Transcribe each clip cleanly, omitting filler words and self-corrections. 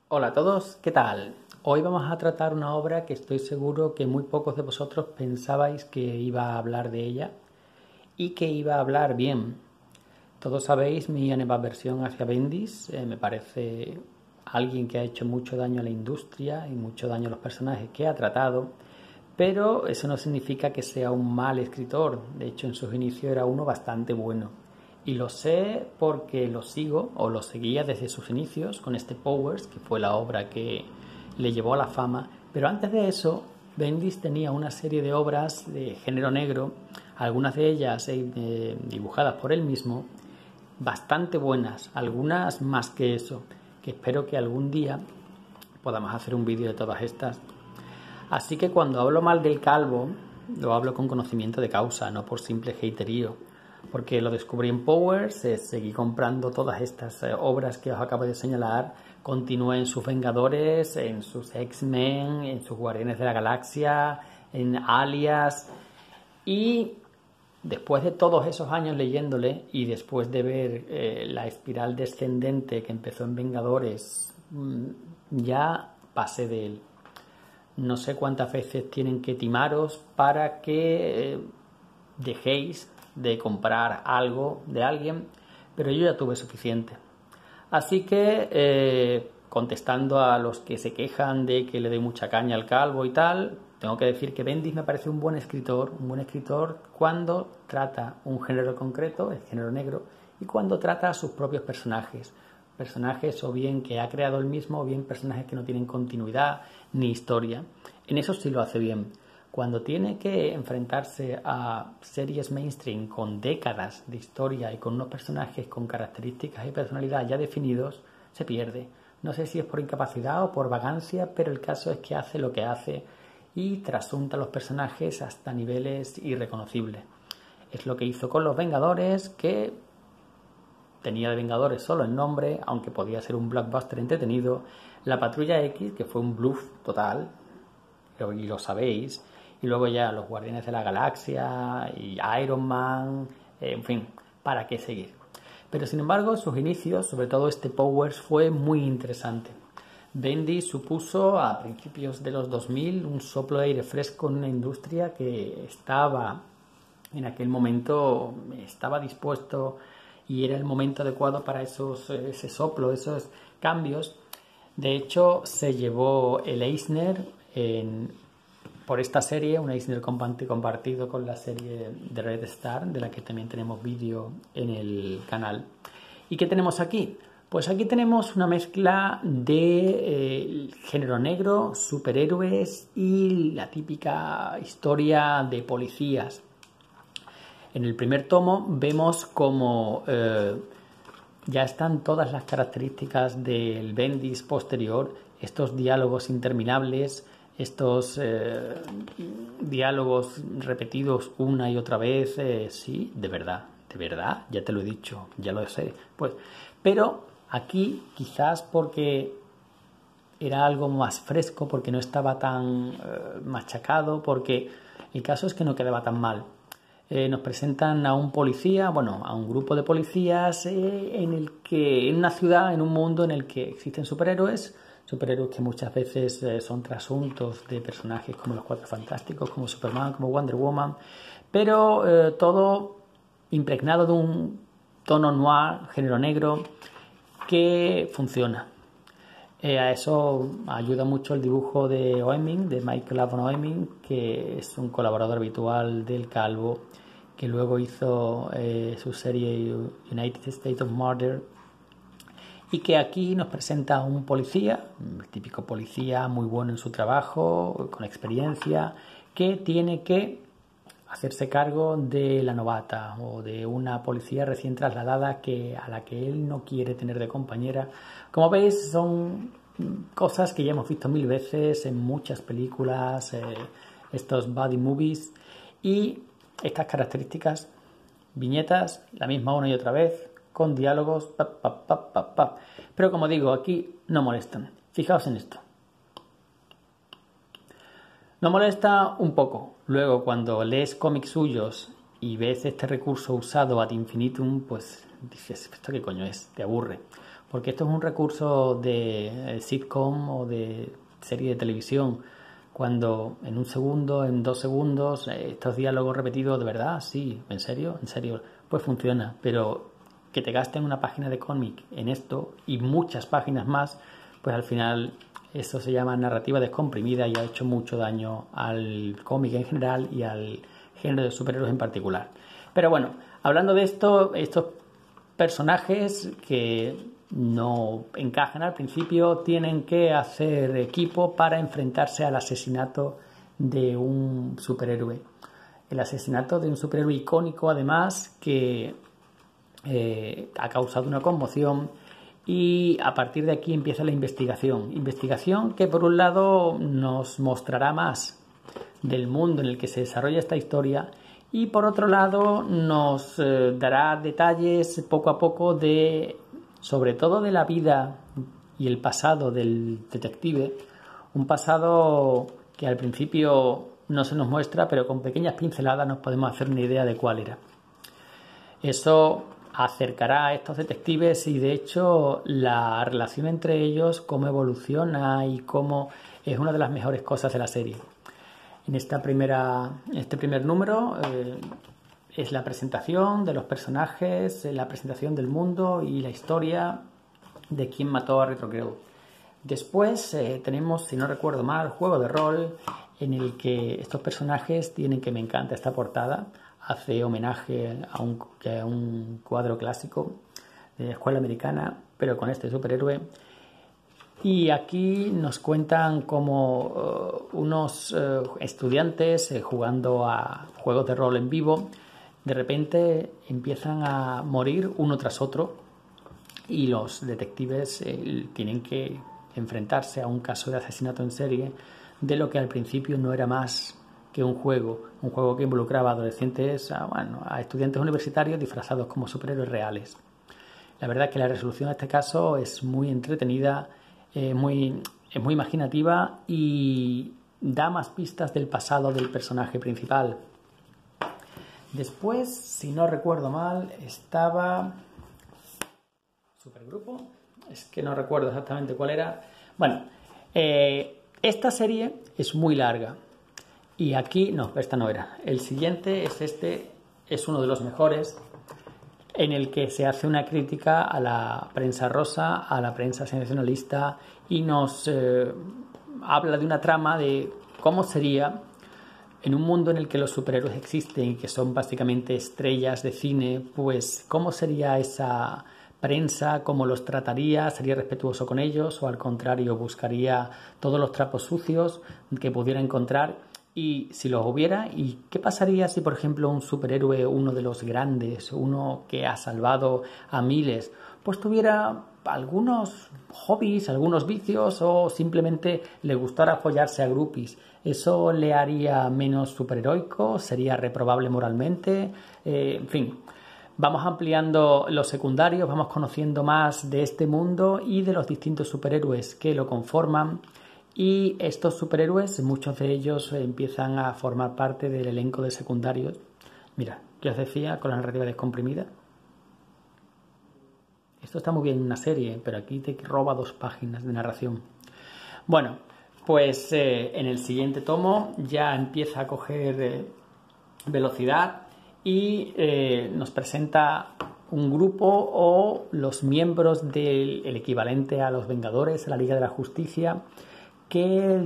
Hola a todos, ¿qué tal? Hoy vamos a tratar una obra que estoy seguro que muy pocos de vosotros pensabais que iba a hablar de ella y que iba a hablar bien. Todos sabéis mi animadversión hacia Bendis, me parece alguien que ha hecho mucho daño a la industria y mucho daño a los personajes que ha tratado, pero eso no significa que sea un mal escritor. De hecho, en sus inicios era uno bastante bueno. Y lo sé porque lo sigo o lo seguía desde sus inicios con este Powers, que fue la obra que le llevó a la fama. Pero antes de eso, Bendis tenía una serie de obras de género negro, algunas de ellas dibujadas por él mismo, bastante buenas, algunas más que eso, que espero que algún día podamos hacer un vídeo de todas estas. Así que cuando hablo mal del calvo, lo hablo con conocimiento de causa, no por simple haterío. Porque lo descubrí en Powers, seguí comprando todas estas obras que os acabo de señalar, continué en sus Vengadores, en sus X-Men, en sus Guardianes de la Galaxia, en Alias. Y después de todos esos años leyéndole y después de ver la espiral descendente que empezó en Vengadores, ya pasé de él. No sé cuántas veces tienen que timaros para que dejéis de comprar algo de alguien, pero yo ya tuve suficiente. Así que, contestando a los que se quejan de que le doy mucha caña al calvo y tal, tengo que decir que Bendis me parece un buen escritor cuando trata un género concreto, el género negro, y cuando trata a sus propios personajes o bien que ha creado él mismo o bien personajes que no tienen continuidad ni historia. En eso sí lo hace bien. Cuando tiene que enfrentarse a series mainstream con décadas de historia y con unos personajes con características y personalidad ya definidos, se pierde. No sé si es por incapacidad o por vagancia, pero el caso es que hace lo que hace y trasunta a los personajes hasta niveles irreconocibles. Es lo que hizo con los Vengadores, que tenía de Vengadores solo el nombre, aunque podía ser un blockbuster entretenido. La Patrulla X, que fue un bluff total, y lo sabéis. Y luego ya los Guardianes de la Galaxia y Iron Man, en fin, ¿para qué seguir? Pero sin embargo, sus inicios, sobre todo este Powers, fue muy interesante. Bendis supuso a principios de los 2000 un soplo de aire fresco en una industria que estaba en aquel momento estaba dispuesto y era el momento adecuado para ese soplo, esos cambios. De hecho, se llevó el Eisner por esta serie, un Eisner compartido con la serie de Red Star, de la que también tenemos vídeo en el canal. ¿Y qué tenemos aquí? Pues aquí tenemos una mezcla de género negro, superhéroes y la típica historia de policías. En el primer tomo vemos como ya están todas las características del Bendis posterior, estos diálogos interminables, estos diálogos repetidos una y otra vez, sí, de verdad, ya te lo he dicho, ya lo sé. Pues, pero aquí quizás porque era algo más fresco, porque no estaba tan machacado, porque el caso es que no quedaba tan mal. Nos presentan a un policía, bueno, a un grupo de policías en una ciudad, en un mundo en el que existen superhéroes que muchas veces son trasuntos de personajes como los Cuatro Fantásticos, como Superman, como Wonder Woman, pero todo impregnado de un tono noir, género negro, que funciona. A eso ayuda mucho el dibujo de Oeming, de Michael Avon Oeming, que es un colaborador habitual del Calvo, que luego hizo su serie United States of Murder, y que aquí nos presenta a un policía, el típico policía muy bueno en su trabajo, con experiencia, que tiene que hacerse cargo de la novata o de una policía recién trasladada a la que él no quiere tener de compañera. Como veis, son cosas que ya hemos visto mil veces en muchas películas, estos buddy movies, y estas características, viñetas, la misma una y otra vez, con diálogos, pero como digo, aquí no molestan. Fijaos en esto. No molesta un poco. Luego, cuando lees cómics suyos y ves este recurso usado ad infinitum, pues dices, ¿esto qué coño es? Te aburre. porque esto es un recurso de sitcom o de serie de televisión, cuando en un segundo, en 2 segundos, estos diálogos repetidos, ¿de verdad? Sí, ¿en serio? ¿En serio? Pues funciona, pero que te gasten una página de cómic en esto y muchas páginas más, pues al final eso se llama narrativa descomprimida y ha hecho mucho daño al cómic en general y al género de superhéroes en particular. Pero bueno, hablando de esto, estos personajes que no encajan al principio tienen que hacer equipo para enfrentarse al asesinato de un superhéroe. El asesinato de un superhéroe icónico, además, que ha causado una conmoción, y a partir de aquí empieza la investigación. Investigación que por un lado nos mostrará más del mundo en el que se desarrolla esta historia y por otro lado nos dará detalles poco a poco de, sobre todo, de la vida y el pasado del detective, un pasado que al principio no se nos muestra, pero con pequeñas pinceladas nos podemos hacer una idea de cuál era. Eso acercará a estos detectives y de hecho la relación entre ellos, cómo evoluciona y cómo es una de las mejores cosas de la serie. En este primer número es la presentación de los personajes, la presentación del mundo y la historia de quién mató a Retrogirl. Después tenemos, si no recuerdo mal, juego de rol en el que estos personajes tienen, que me encanta esta portada, hace homenaje a un cuadro clásico de la escuela americana, pero con este superhéroe. Y aquí nos cuentan cómo unos estudiantes jugando a juegos de rol en vivo, de repente empiezan a morir uno tras otro y los detectives tienen que enfrentarse a un caso de asesinato en serie de lo que al principio no era más que un juego que involucraba a adolescentes, a estudiantes universitarios disfrazados como superhéroes reales. La verdad es que la resolución de este caso es muy entretenida, es muy imaginativa y da más pistas del pasado del personaje principal. Después, si no recuerdo mal, estaba Supergrupo, es que no recuerdo exactamente cuál era. Bueno, esta serie es muy larga y aquí, no, esta no era. El siguiente es es uno de los mejores, en el que se hace una crítica a la prensa rosa, a la prensa sensacionalista y nos habla de una trama de cómo sería en un mundo en el que los superhéroes existen y que son básicamente estrellas de cine, pues cómo sería esa prensa, cómo los trataría, sería respetuoso con ellos o al contrario buscaría todos los trapos sucios que pudiera encontrar. Y si los hubiera, ¿y qué pasaría si, por ejemplo, un superhéroe, uno de los grandes, uno que ha salvado a miles, pues tuviera algunos hobbies, algunos vicios o simplemente le gustara follarse a groupies? ¿Eso le haría menos superheroico? ¿Sería reprobable moralmente? En fin, vamos ampliando los secundarios, vamos conociendo más de este mundo y de los distintos superhéroes que lo conforman. Y estos superhéroes, muchos de ellos empiezan a formar parte del elenco de secundarios. Mira, ¿qué os decía con la narrativa descomprimida? Esto está muy bien en una serie, pero aquí te roba 2 páginas de narración. Bueno, pues en el siguiente tomo ya empieza a coger velocidad y nos presenta un grupo o los miembros del equivalente a los Vengadores, a la Liga de la Justicia, que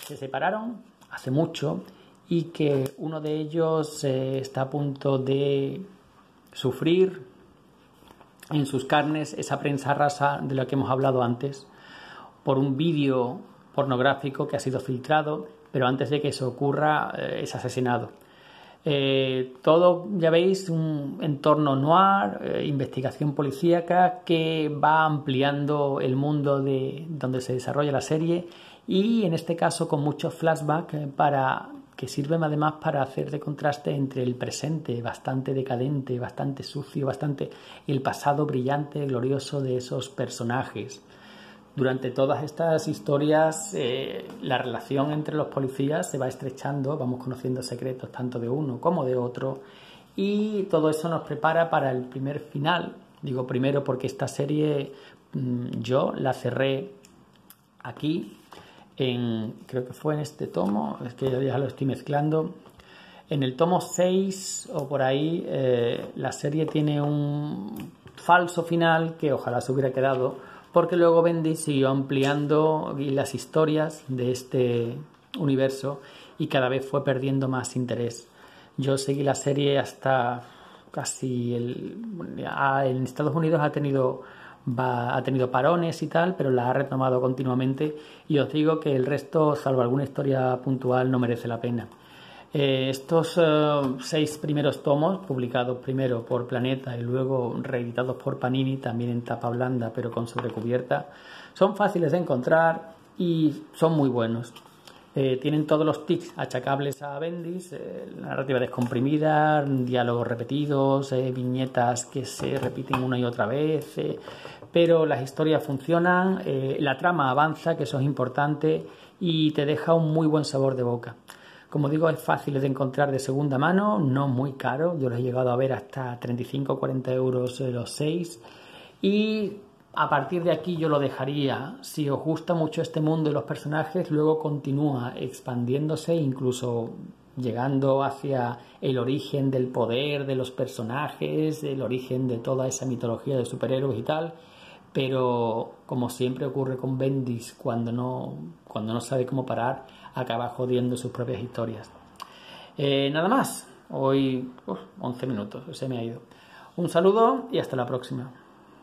se separaron hace mucho y que uno de ellos está a punto de sufrir en sus carnes esa prensa rasa de la que hemos hablado antes por un vídeo pornográfico que ha sido filtrado, pero antes de que eso ocurra es asesinado. Todo, ya veis, un entorno noir, investigación policíaca que va ampliando el mundo de donde se desarrolla la serie y en este caso con muchos flashbacks que sirven además para hacer de contraste entre el presente bastante decadente, bastante sucio, y el pasado brillante, glorioso de esos personajes. Durante todas estas historias la relación entre los policías se va estrechando, vamos conociendo secretos tanto de uno como de otro y todo eso nos prepara para el primer final Digo primero porque esta serie yo la cerré aquí, creo que fue en este tomo, es que ya lo estoy mezclando. En el tomo 6 o por ahí, la serie tiene un falso final que ojalá se hubiera quedado, porque luego Bendis siguió ampliando las historias de este universo y cada vez fue perdiendo más interés. Yo seguí la serie hasta casi en Estados Unidos ha tenido parones y tal, pero la ha retomado continuamente y os digo que el resto, salvo alguna historia puntual, no merece la pena. Estos 6 primeros tomos, publicados primero por Planeta y luego reeditados por Panini, también en tapa blanda pero con sobrecubierta, son fáciles de encontrar y son muy buenos. Tienen todos los tics achacables a Bendis, narrativa descomprimida, diálogos repetidos, viñetas que se repiten una y otra vez, pero las historias funcionan, la trama avanza, que eso es importante, y te deja un muy buen sabor de boca. Como digo, es fácil de encontrar de segunda mano, no muy caro, yo los he llegado a ver hasta 35 o 40 euros los 6, y a partir de aquí yo lo dejaría. Si os gusta mucho este mundo y los personajes, luego continúa expandiéndose, incluso llegando hacia el origen del poder de los personajes, el origen de toda esa mitología de superhéroes y tal, pero como siempre ocurre con Bendis, cuando no sabe cómo parar, acaba jodiendo sus propias historias. Nada más, hoy 11 minutos, se me ha ido. Un saludo y hasta la próxima.